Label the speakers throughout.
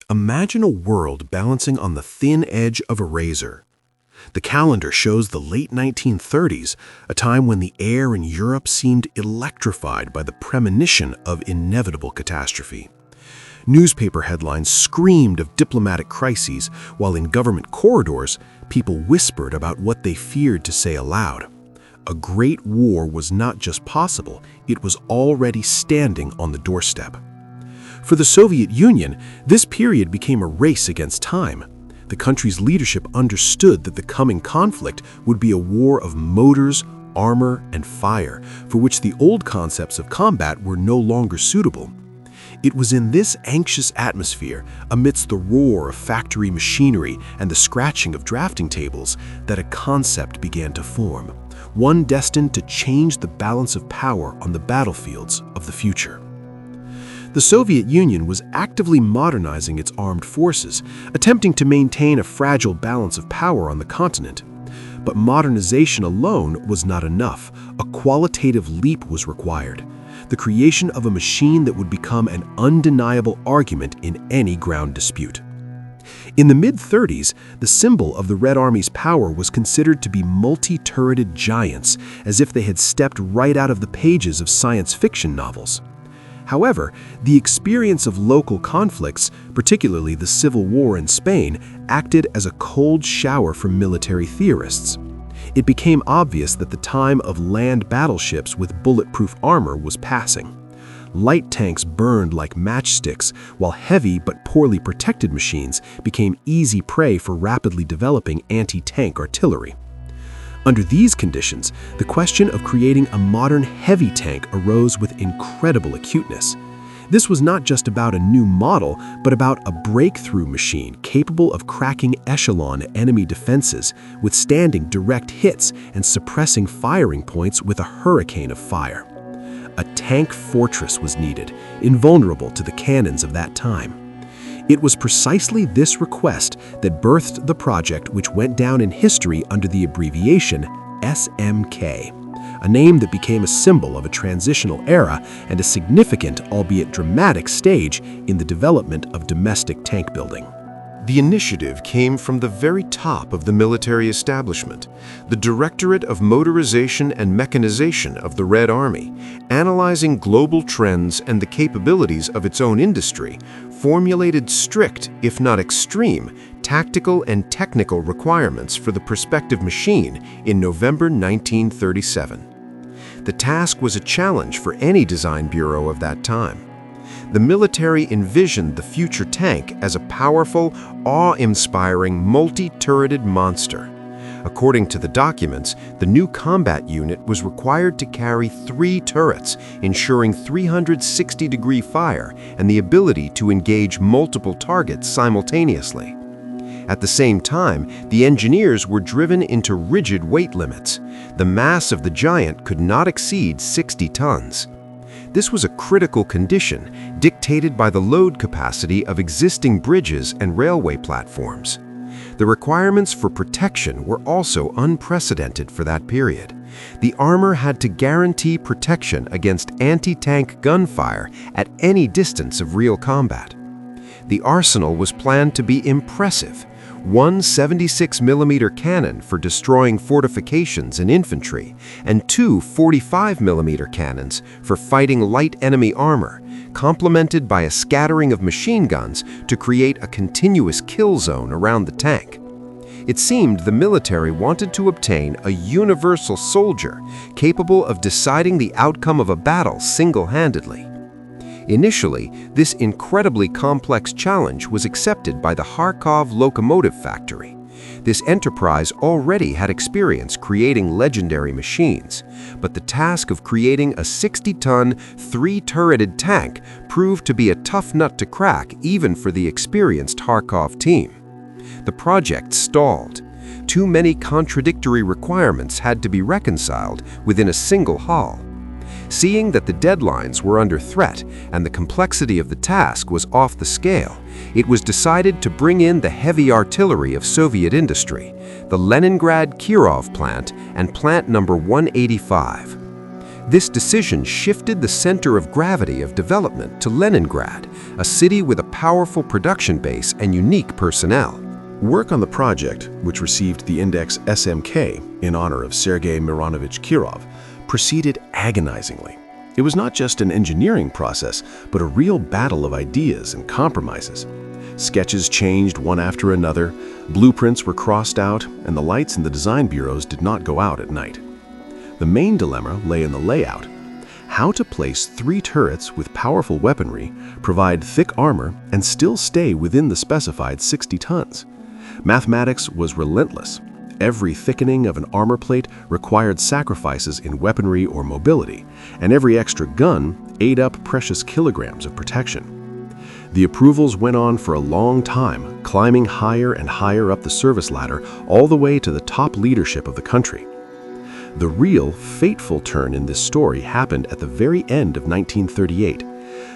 Speaker 1: Imagine a world balancing on the thin edge of a razor. The calendar shows the late 1930s, a time when the air in Europe seemed electrified by the premonition of inevitable catastrophe. Newspaper headlines screamed of diplomatic crises, while in government corridors, people whispered about what they feared to say aloud. A great war was not just possible, it was already standing on the doorstep. For the Soviet Union, this period became a race against time. The country's leadership understood that the coming conflict would be a war of motors, armor, and fire, for which the old concepts of combat were no longer suitable. It was in this anxious atmosphere, amidst the roar of factory machinery and the scratching of drafting tables, that a concept began to form, one destined to change the balance of power on the battlefields of the future. The Soviet Union was actively modernizing its armed forces, attempting to maintain a fragile balance of power on the continent. But modernization alone was not enough. A qualitative leap was required, the creation of a machine that would become an undeniable argument in any ground dispute. In the mid-30s, the symbol of the Red Army's power was considered to be multi-turreted giants, as if they had stepped right out of the pages of science fiction novels. However, the experience of local conflicts, particularly the Civil War in Spain, acted as a cold shower for military theorists. It became obvious that the time of land battleships with bulletproof armor was passing. Light tanks burned like matchsticks, while heavy but poorly protected machines became easy prey for rapidly developing anti-tank artillery. Under these conditions, the question of creating a modern heavy tank arose with incredible acuteness. This was not just about a new model, but about a breakthrough machine capable of cracking echelon enemy defenses, withstanding direct hits and suppressing firing points with a hurricane of fire. A tank fortress was needed, invulnerable to the cannons of that time. It was precisely this request that birthed the project, which went down in history under the abbreviation SMK, a name that became a symbol of a transitional era and a significant, albeit dramatic, stage in the development of domestic tank building.
Speaker 2: The initiative came from the very top of the military establishment, the Directorate of Motorization and Mechanization of the Red Army, analyzing global trends and the capabilities of its own industry, formulated strict, if not extreme, tactical and technical requirements for the prospective machine in November 1937. The task was a challenge for any design bureau of that time. The military envisioned the future tank as a powerful, awe-inspiring, multi-turreted monster. According to the documents, the new combat unit was required to carry 3 turrets, ensuring 360-degree fire and the ability to engage multiple targets simultaneously. At the same time, the engineers were driven into rigid weight limits. The mass of the giant could not exceed 60 tons. This was a critical condition, dictated by the load capacity of existing bridges and railway platforms. The requirements for protection were also unprecedented for that period. The armor had to guarantee protection against anti-tank gunfire at any distance of real combat. The arsenal was planned to be impressive: one 76mm cannon for destroying fortifications and infantry, and 2 45mm cannons for fighting light enemy armor, complemented by a scattering of machine guns to create a continuous kill zone around the tank. It seemed the military wanted to obtain a universal soldier capable of deciding the outcome of a battle single-handedly. Initially, this incredibly complex challenge was accepted by the Kharkov Locomotive Factory. This enterprise already had experience creating legendary machines, but the task of creating a 60-ton, 3-turreted tank proved to be a tough nut to crack even for the experienced Kharkov team. The project stalled. Too many contradictory requirements had to be reconciled within a single hull. Seeing that the deadlines were under threat and the complexity of the task was off the scale, it was decided to bring in the heavy artillery of Soviet industry, the Leningrad Kirov plant and plant number 185. This decision shifted the center of gravity of development to Leningrad, a city with a powerful production base and unique personnel.
Speaker 1: Work on the project, which received the index SMK in honor of Sergei Mironovich Kirov, proceeded agonizingly. It was not just an engineering process, but a real battle of ideas and compromises. Sketches changed one after another, blueprints were crossed out, and the lights in the design bureaus did not go out at night. The main dilemma lay in the layout: how to place 3 turrets with powerful weaponry, provide thick armor, and still stay within the specified 60 tons. Mathematics was relentless. Every thickening of an armor plate required sacrifices in weaponry or mobility, and every extra gun ate up precious kilograms of protection. The approvals went on for a long time, climbing higher and higher up the service ladder, all the way to the top leadership of the country. The real, fateful turn in this story happened at the very end of 1938.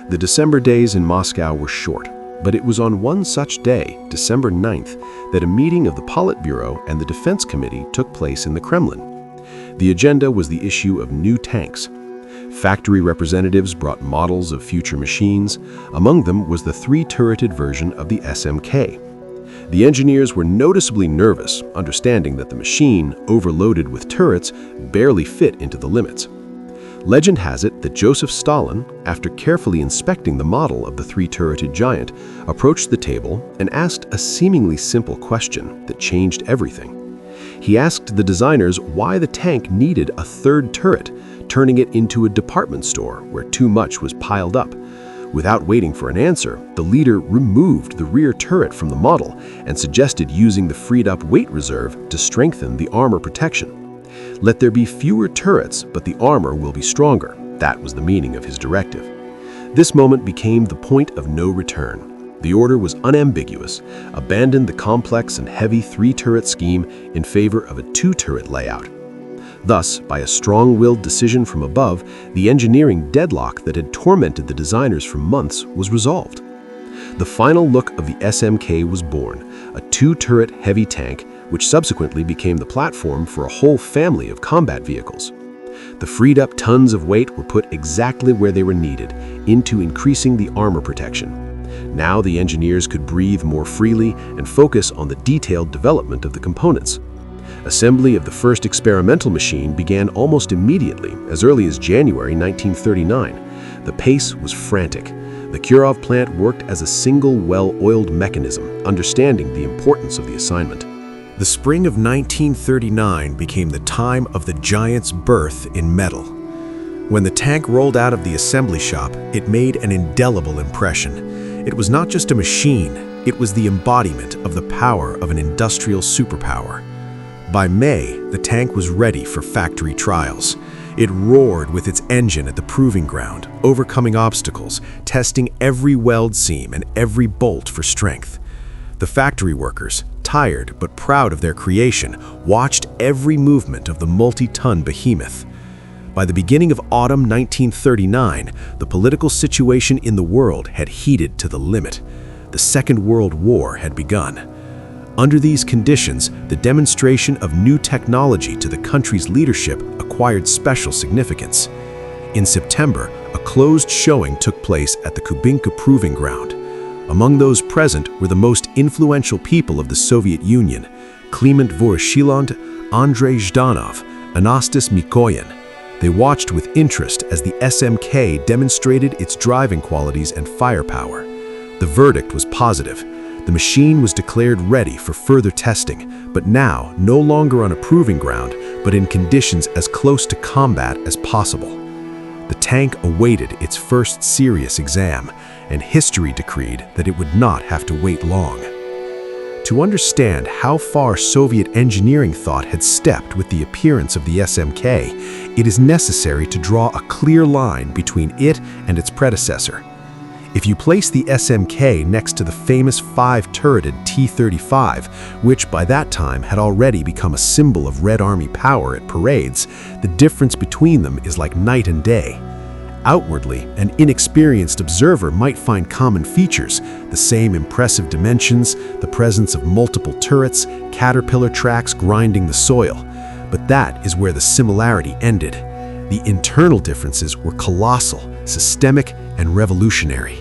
Speaker 1: The December days in Moscow were short, but it was on one such day, December 9th, that a meeting of the Politburo and the Defense Committee took place in the Kremlin. The agenda was the issue of new tanks. Factory representatives brought models of future machines. Among them was the 3-turreted version of the SMK. The engineers were noticeably nervous, understanding that the machine, overloaded with turrets, barely fit into the limits. Legend has it that Joseph Stalin, after carefully inspecting the model of the 3-turreted giant, approached the table and asked a seemingly simple question that changed everything. He asked the designers why the tank needed a 3rd turret, turning it into a department store where too much was piled up. Without waiting for an answer, the leader removed the rear turret from the model and suggested using the freed-up weight reserve to strengthen the armor protection. Let there be fewer turrets, but the armor will be stronger. That was the meaning of his directive. This moment became the point of no return. The order was unambiguous: abandon the complex and heavy 3-turret scheme in favor of a 2-turret layout. Thus, by a strong-willed decision from above, the engineering deadlock that had tormented the designers for months was resolved. The final look of the SMK was born, a 2-turret heavy tank, which subsequently became the platform for a whole family of combat vehicles. The freed-up tons of weight were put exactly where they were needed, into increasing the armor protection. Now the engineers could breathe more freely and focus on the detailed development of the components. Assembly of the first experimental machine began almost immediately, as early as January 1939. The pace was frantic. The Kirov plant worked as a single well-oiled mechanism, understanding the importance of the assignment. The spring of 1939 became the time of the giant's birth in metal. When the tank rolled out of the assembly shop, it made an indelible impression. It was not just a machine, it was the embodiment of the power of an industrial superpower. By May, the tank was ready for factory trials. It roared with its engine at the proving ground, overcoming obstacles, testing every weld seam and every bolt for strength. The factory workers, tired but proud of their creation, watched every movement of the multi-ton behemoth. By the beginning of autumn 1939, the political situation in the world had heated to the limit. The Second World War had begun. Under these conditions, the demonstration of new technology to the country's leadership acquired special significance. In September, a closed showing took place at the Kubinka Proving Ground. Among those present were the most influential people of the Soviet Union: Kliment Voroshilov, Andrei Zhdanov, Anastas Mikoyan. They watched with interest as the SMK demonstrated its driving qualities and firepower. The verdict was positive. The machine was declared ready for further testing, but now no longer on a proving ground, but in conditions as close to combat as possible. The tank awaited its first serious exam, and history decreed that it would not have to wait long. To understand how far Soviet engineering thought had stepped with the appearance of the SMK, it is necessary to draw a clear line between it and its predecessor. If you place the SMK next to the famous 5-turreted T-35, which by that time had already become a symbol of Red Army power at parades, the difference between them is like night and day. Outwardly, an inexperienced observer might find common features: the same impressive dimensions, the presence of multiple turrets, caterpillar tracks grinding the soil. But that is where the similarity ended. The internal differences were colossal, systemic, and revolutionary.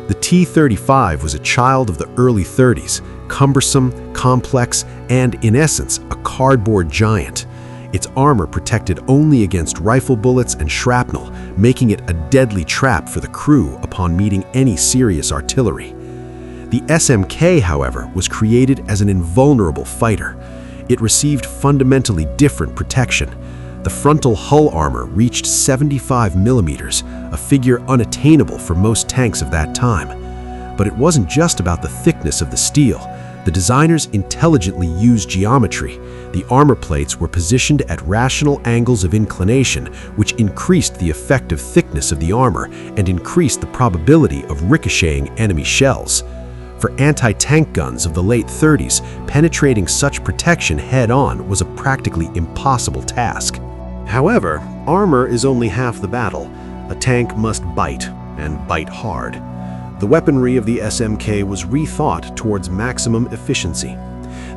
Speaker 1: The T-35 was a child of the early 30s, cumbersome, complex, and, in essence, a cardboard giant. Its armor protected only against rifle bullets and shrapnel, making it a deadly trap for the crew upon meeting any serious artillery. The SMK, however, was created as an invulnerable fighter. It received fundamentally different protection. The frontal hull armor reached 75 millimeters, a figure unattainable for most tanks of that time. But it wasn't just about the thickness of the steel. The designers intelligently used geometry. The armor plates were positioned at rational angles of inclination, which increased the effective thickness of the armor and increased the probability of ricocheting enemy shells. For anti-tank guns of the late 30s, penetrating such protection head-on was a practically impossible task. However, armor is only half the battle. A tank must bite, and bite hard. The weaponry of the SMK was rethought towards maximum efficiency.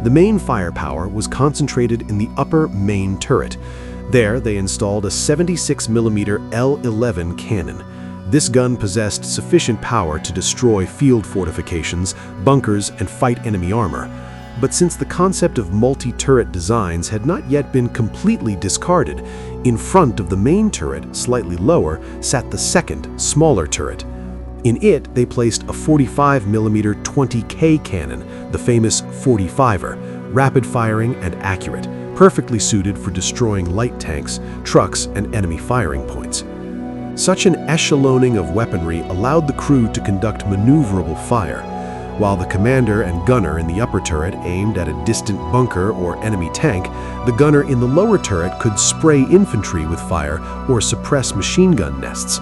Speaker 1: The main firepower was concentrated in the upper main turret. There, they installed a 76mm L11 cannon. This gun possessed sufficient power to destroy field fortifications, bunkers, and fight enemy armor. But since the concept of multi-turret designs had not yet been completely discarded, in front of the main turret, slightly lower, sat the second, smaller turret. In it, they placed a 45mm 20K cannon, the famous 45er, rapid-firing and accurate, perfectly suited for destroying light tanks, trucks, and enemy firing points. Such an echeloning of weaponry allowed the crew to conduct maneuverable fire. While the commander and gunner in the upper turret aimed at a distant bunker or enemy tank, the gunner in the lower turret could spray infantry with fire or suppress machine gun nests.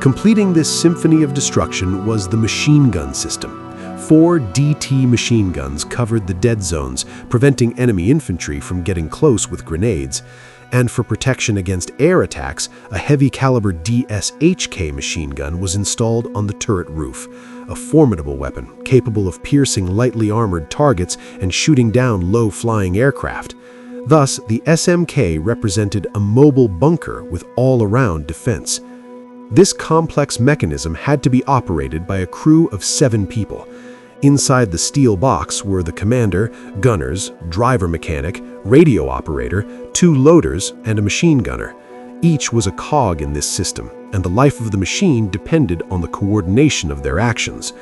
Speaker 1: Completing this symphony of destruction was the machine gun system. 4 DT machine guns covered the dead zones, preventing enemy infantry from getting close with grenades. And for protection against air attacks, a heavy-caliber DSHK machine gun was installed on the turret roof, a formidable weapon capable of piercing lightly armored targets and shooting down low-flying aircraft. Thus, the SMK represented a mobile bunker with all-around defense. This complex mechanism had to be operated by a crew of 7 people. Inside the steel box were the commander, gunners, driver mechanic, radio operator, 2 loaders, and a machine gunner. Each was a cog in this system, and the life of the machine depended on the coordination of their actions.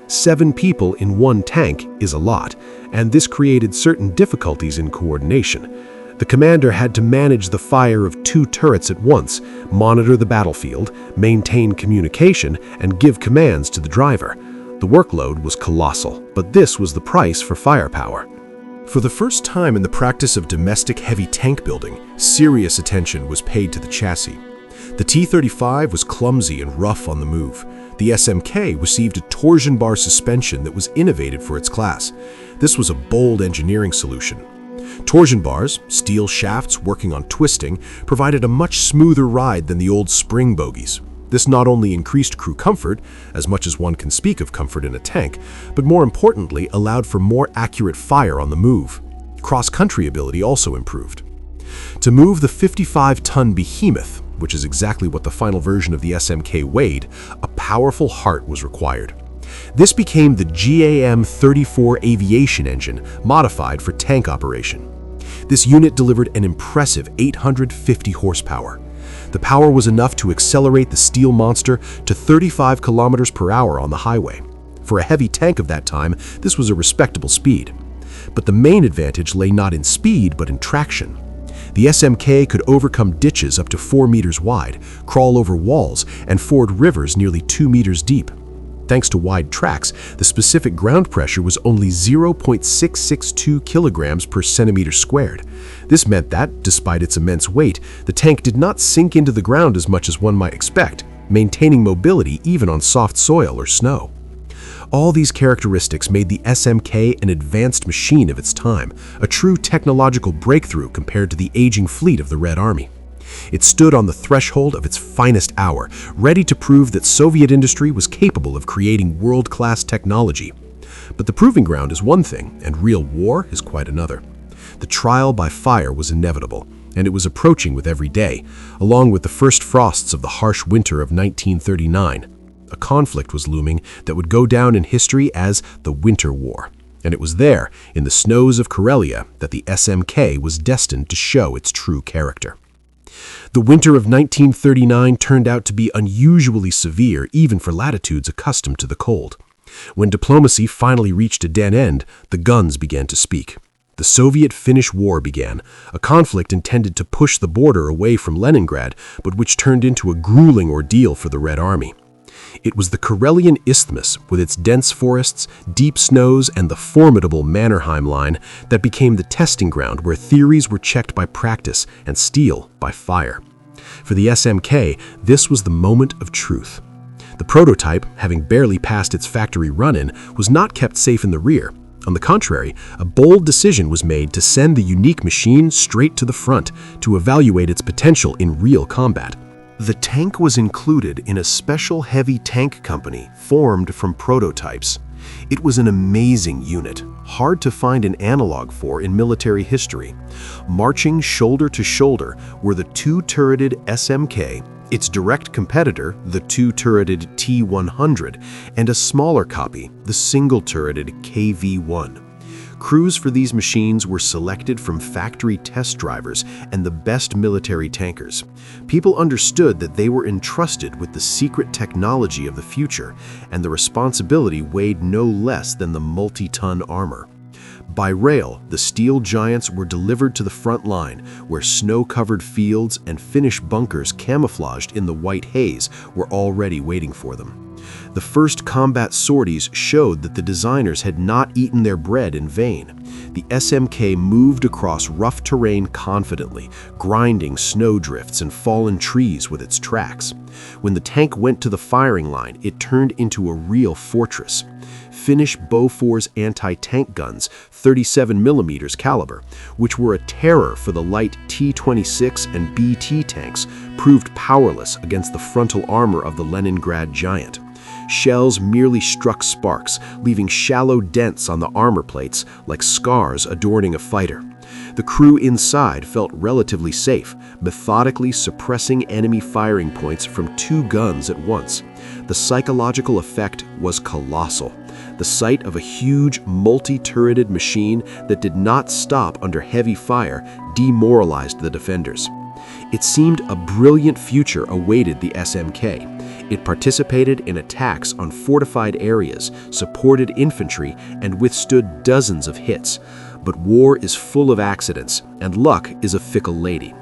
Speaker 1: 7 people in one tank is a lot, and this created certain difficulties in coordination. The commander had to manage the fire of 2 turrets at once, monitor the battlefield, maintain communication, and give commands to the driver. The workload was colossal, but this was the price for firepower. For the first time in the practice of domestic heavy tank building, serious attention was paid to the chassis. The T-35 was clumsy and rough on the move. The SMK received a torsion bar suspension that was innovative for its class. This was a bold engineering solution. Torsion bars, steel shafts working on twisting, provided a much smoother ride than the old spring bogies. This not only increased crew comfort, as much as one can speak of comfort in a tank, but more importantly allowed for more accurate fire on the move. Cross-country ability also improved. To move the 55-ton behemoth, which is exactly what the final version of the SMK weighed, a powerful heart was required. This became the GAM-34 aviation engine, modified for tank operation. This unit delivered an impressive 850 horsepower. The power was enough to accelerate the steel monster to 35 kilometers per hour on the highway. For a heavy tank of that time, this was a respectable speed. But the main advantage lay not in speed, but in traction. The SMK could overcome ditches up to 4 meters wide, crawl over walls, and ford rivers nearly 2 meters deep. Thanks to wide tracks, the specific ground pressure was only 0.662 kilograms per centimeter squared. This meant that, despite its immense weight, the tank did not sink into the ground as much as one might expect, maintaining mobility even on soft soil or snow. All these characteristics made the SMK an advanced machine of its time, a true technological breakthrough compared to the aging fleet of the Red Army. It stood on the threshold of its finest hour, ready to prove that Soviet industry was capable of creating world-class technology. But the proving ground is one thing, and real war is quite another. The trial by fire was inevitable. and it was approaching with every day, along with the first frosts of the harsh winter of 1939. A conflict was looming that would go down in history as the Winter War. And it was there, in the snows of Karelia, that the SMK was destined to show its true character. The winter of 1939 turned out to be unusually severe even for latitudes accustomed to the cold. When diplomacy finally reached a dead end, the guns began to speak. The Soviet-Finnish War began, a conflict intended to push the border away from Leningrad, but which turned into a grueling ordeal for the Red Army. It was the Karelian Isthmus, with its dense forests, deep snows, and the formidable Mannerheim Line, that became the testing ground where theories were checked by practice and steel by fire. For the SMK, this was the moment of truth. The prototype, having barely passed its factory run-in, was not kept safe in the rear. On the contrary, a bold decision was made to send the unique machine straight to the front to evaluate its potential in real combat.
Speaker 2: The tank was included in a special heavy tank company formed from prototypes. It was an amazing unit, hard to find an analog for in military history. Marching shoulder to shoulder were the two-turreted SMK, its direct competitor, the two-turreted T-100, and a smaller copy, the single-turreted KV-1. Crews for these machines were selected from factory test drivers and the best military tankers. People understood that they were entrusted with the secret technology of the future, and the responsibility weighed no less than the multi-ton armor. By rail, the steel giants were delivered to the front line, where snow-covered fields and Finnish bunkers camouflaged in the white haze were already waiting for them. The first combat sorties showed that the designers had not eaten their bread in vain. The SMK moved across rough terrain confidently, grinding snowdrifts and fallen trees with its tracks. When the tank went to the firing line, it turned into a real fortress. Finnish Bofors anti-tank guns, 37mm caliber, which were a terror for the light T-26 and BT tanks, proved powerless against the frontal armor of the Leningrad giant. Shells merely struck sparks, leaving shallow dents on the armor plates like scars adorning a fighter. The crew inside felt relatively safe, methodically suppressing enemy firing points from two guns at once. The psychological effect was colossal. The sight of a huge, multi-turreted machine that did not stop under heavy fire demoralized the defenders. It seemed a brilliant future awaited the SMK. It participated in attacks on fortified areas, supported infantry, and withstood dozens of hits. But war is full of accidents, and luck is a fickle lady.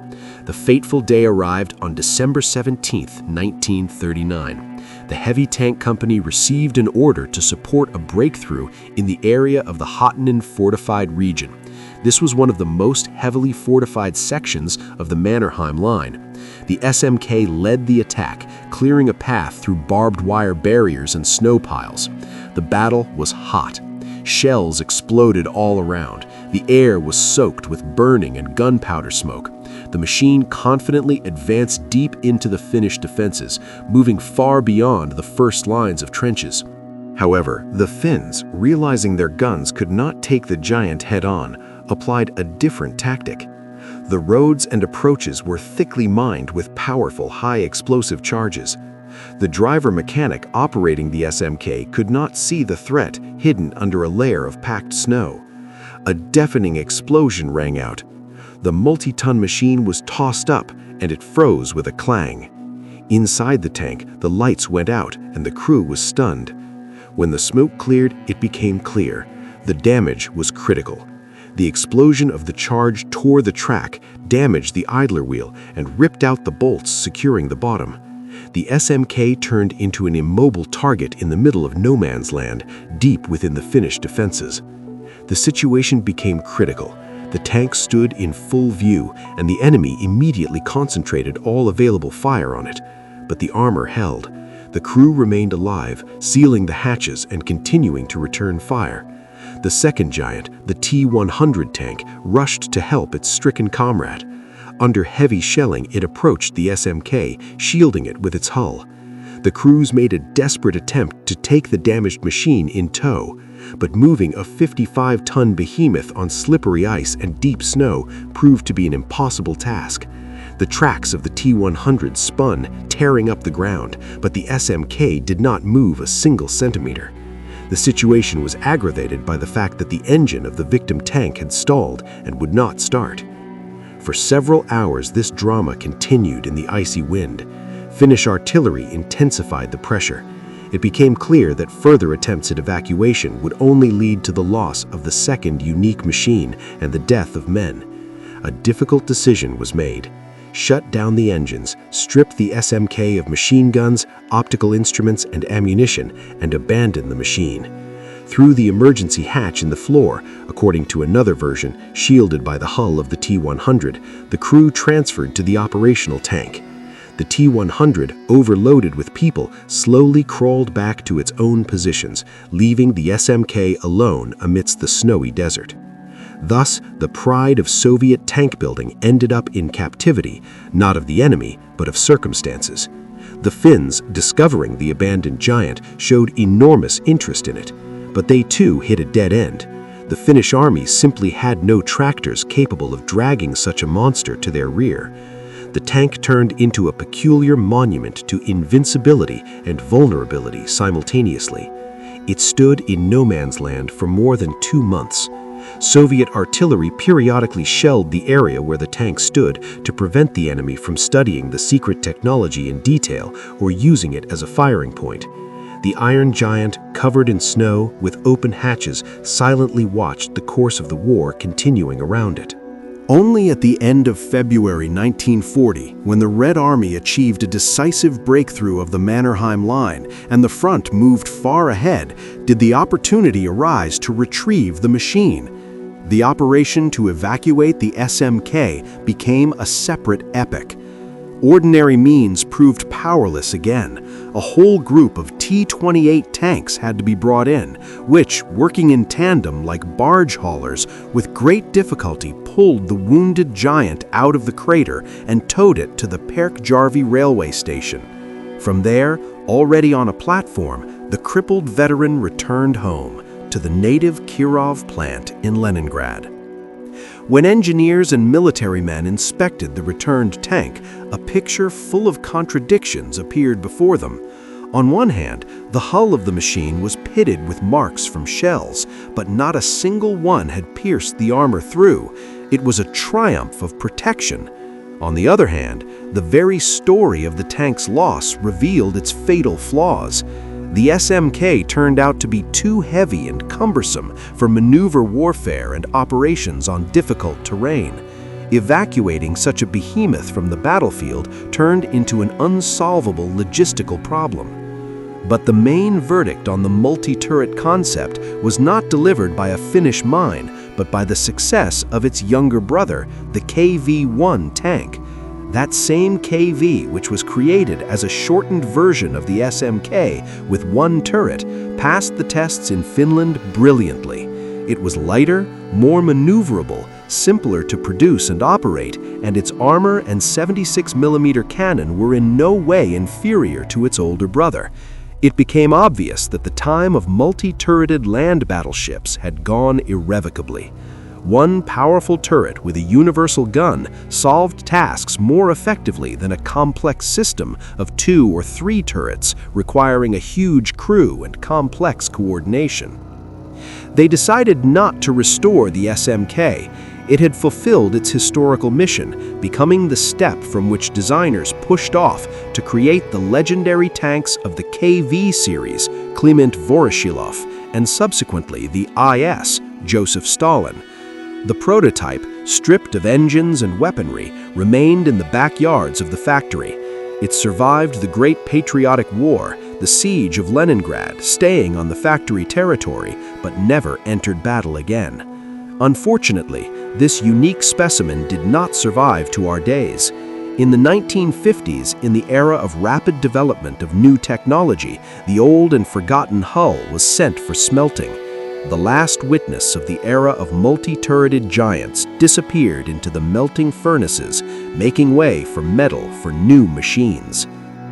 Speaker 2: The fateful day arrived on December 17, 1939. The heavy tank company received an order to support a breakthrough in the area of the Hotinen fortified region. This was one of the most heavily fortified sections of the Mannerheim Line. The SMK led the attack, clearing a path through barbed wire barriers and snow piles. The battle was hot. Shells exploded all around. The air was soaked with burning and gunpowder smoke. The machine confidently advanced deep into the Finnish defenses, moving far beyond the first lines of trenches. However, the Finns, realizing their guns could not take the giant head-on, applied a different tactic. The roads and approaches were thickly mined with powerful, high-explosive charges. The driver-mechanic operating the SMK could not see the threat hidden under a layer of packed snow. A deafening explosion rang out. The multi-ton machine was tossed up, and it froze with a clang. Inside the tank, the lights went out, and the crew was stunned. When the smoke cleared, it became clear. The damage was critical. The explosion of the charge tore the track, damaged the idler wheel, and ripped out the bolts securing the bottom. The SMK turned into an immobile target in the middle of no man's land, deep within the Finnish defenses. The situation became critical. The tank stood in full view, and the enemy immediately concentrated all available fire on it. But the armor held. The crew remained alive, sealing the hatches and continuing to return fire. The second giant, the T-100 tank, rushed to help its stricken comrade. Under heavy shelling, it approached the SMK, shielding it with its hull. The crews made a desperate attempt to take the damaged machine in tow, But moving a 55-ton behemoth on slippery ice and deep snow proved to be an impossible task. The tracks of the T-100 spun, tearing up the ground, but the SMK did not move a single centimeter. The situation was aggravated by the fact that the engine of the victim tank had stalled and would not start. For several hours, this drama continued in the icy wind. Finnish artillery intensified the pressure. It became clear that further attempts at evacuation would only lead to the loss of the second unique machine and the death of men. A difficult decision was made. Shut down the engines, strip the SMK of machine guns, optical instruments, and ammunition, and abandon the machine. Through the emergency hatch in the floor, according to another version, shielded by the hull of the T-100, the crew transferred to the operational tank. The T-100, overloaded with people, slowly crawled back to its own positions, leaving the SMK alone amidst the snowy desert. Thus, the pride of Soviet tank building ended up in captivity, not of the enemy, but of circumstances. The Finns, discovering the abandoned giant, showed enormous interest in it, but they too hit a dead end. The Finnish army simply had no tractors capable of dragging such a monster to their rear. The tank turned into a peculiar monument to invincibility and vulnerability simultaneously. It stood in no man's land for more than 2 months. Soviet artillery periodically shelled the area where the tank stood to prevent the enemy from studying the secret technology in detail or using it as a firing point. The Iron Giant, covered in snow with open hatches, silently watched the course of the war continuing around it.
Speaker 1: Only at the end of February 1940, when the Red Army achieved a decisive breakthrough of the Mannerheim Line and the front moved far ahead, did the opportunity arise to retrieve the machine. The operation to evacuate the SMK became a separate epic. Ordinary means proved powerless again. A whole group of T-28 tanks had to be brought in, which, working in tandem like barge haulers, with great difficulty pulled the wounded giant out of the crater and towed it to the Perkjarvi railway station. From there, already on a platform, the crippled veteran returned home to the native Kirov plant in Leningrad. When engineers and military men inspected the returned tank, a picture full of contradictions appeared before them. On one hand, the hull of the machine was pitted with marks from shells, but not a single one had pierced the armor through. It was a triumph of protection. On the other hand, the very story of the tank's loss revealed its fatal flaws. The SMK turned out to be too heavy and cumbersome for maneuver warfare and operations on difficult terrain. Evacuating such a behemoth from the battlefield turned into an unsolvable logistical problem. But the main verdict on the multi-turret concept was not delivered by a Finnish mind, but by the success of its younger brother, the KV-1 tank. That same KV, which was created as a shortened version of the SMK with one turret, passed the tests in Finland brilliantly. It was lighter, more maneuverable, simpler to produce and operate, and its armor and 76mm cannon were in no way inferior to its older brother. It became obvious that the time of multi-turreted land battleships had gone irrevocably. One powerful turret with a universal gun solved tasks more effectively than a complex system of 2 or 3 turrets requiring a huge crew and complex coordination. They decided not to restore the SMK. It had fulfilled its historical mission, becoming the step from which designers pushed off to create the legendary tanks of the KV series, Kliment Voroshilov, and subsequently the IS, Joseph Stalin. The prototype, stripped of engines and weaponry, remained in the backyards of the factory. It survived the Great Patriotic War, the siege of Leningrad, staying on the factory territory, but never entered battle again. Unfortunately, this unique specimen did not survive to our days. In the 1950s, in the era of rapid development of new technology, the old and forgotten hull was sent for smelting. The last witness of the era of multi-turreted giants disappeared into the melting furnaces, making way for metal for new machines.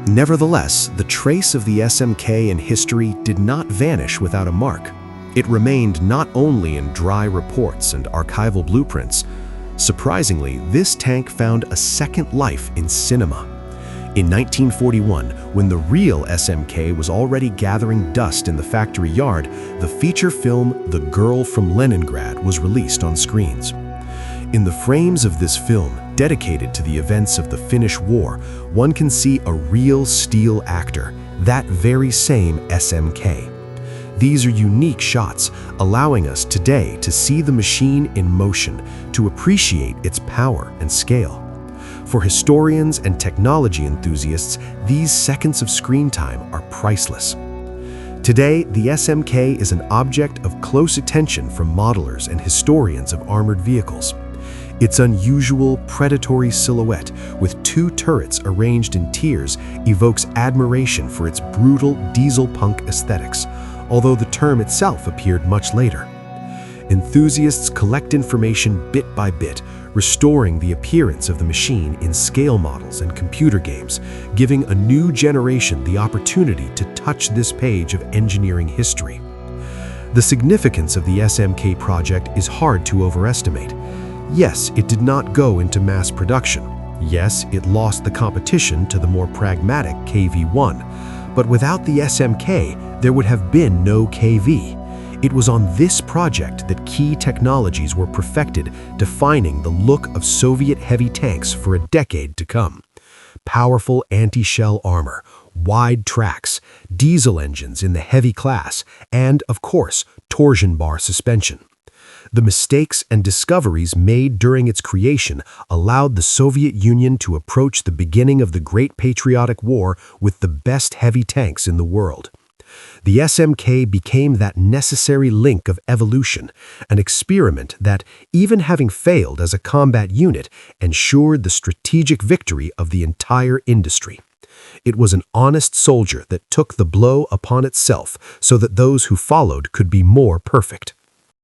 Speaker 2: Nevertheless, the trace of the SMK in history did not vanish without a mark.
Speaker 1: It remained not only in dry reports and archival blueprints. Surprisingly, this tank found a second life in cinema. In 1941, when the real SMK was already gathering dust in the factory yard, the feature film The Girl from Leningrad was released on screens. In the frames of this film, dedicated to the events of the Finnish War, one can see a real steel actor, that very same SMK. These are unique shots, allowing us today to see the machine in motion, to appreciate its power and scale. For historians and technology enthusiasts, these seconds of screen time are priceless. Today, the SMK is an object of close attention from modelers and historians of armored vehicles. Its unusual, predatory silhouette, with two turrets arranged in tiers, evokes admiration for its brutal diesel-punk aesthetics, although the term itself appeared much later. Enthusiasts collect information bit by bit, restoring the appearance of the machine in scale models and computer games, giving a new generation the opportunity to touch this page of engineering history. The significance of the SMK project is hard to overestimate. Yes, it did not go into mass production. Yes, it lost the competition to the more pragmatic KV-1. But without the SMK, there would have been no KV. It was on this project that key technologies were perfected, defining the look of Soviet heavy tanks for a decade to come. Powerful anti-shell armor, wide tracks, diesel engines in the heavy class, and, of course, torsion bar suspension. The mistakes and discoveries made during its creation allowed the Soviet Union to approach the beginning of the Great Patriotic War with the best heavy tanks in the world. The SMK became that necessary link of evolution, an experiment that, even having failed as a combat unit, ensured the strategic victory of the entire industry. It was an honest soldier that took the blow upon itself so that those who followed could be more perfect.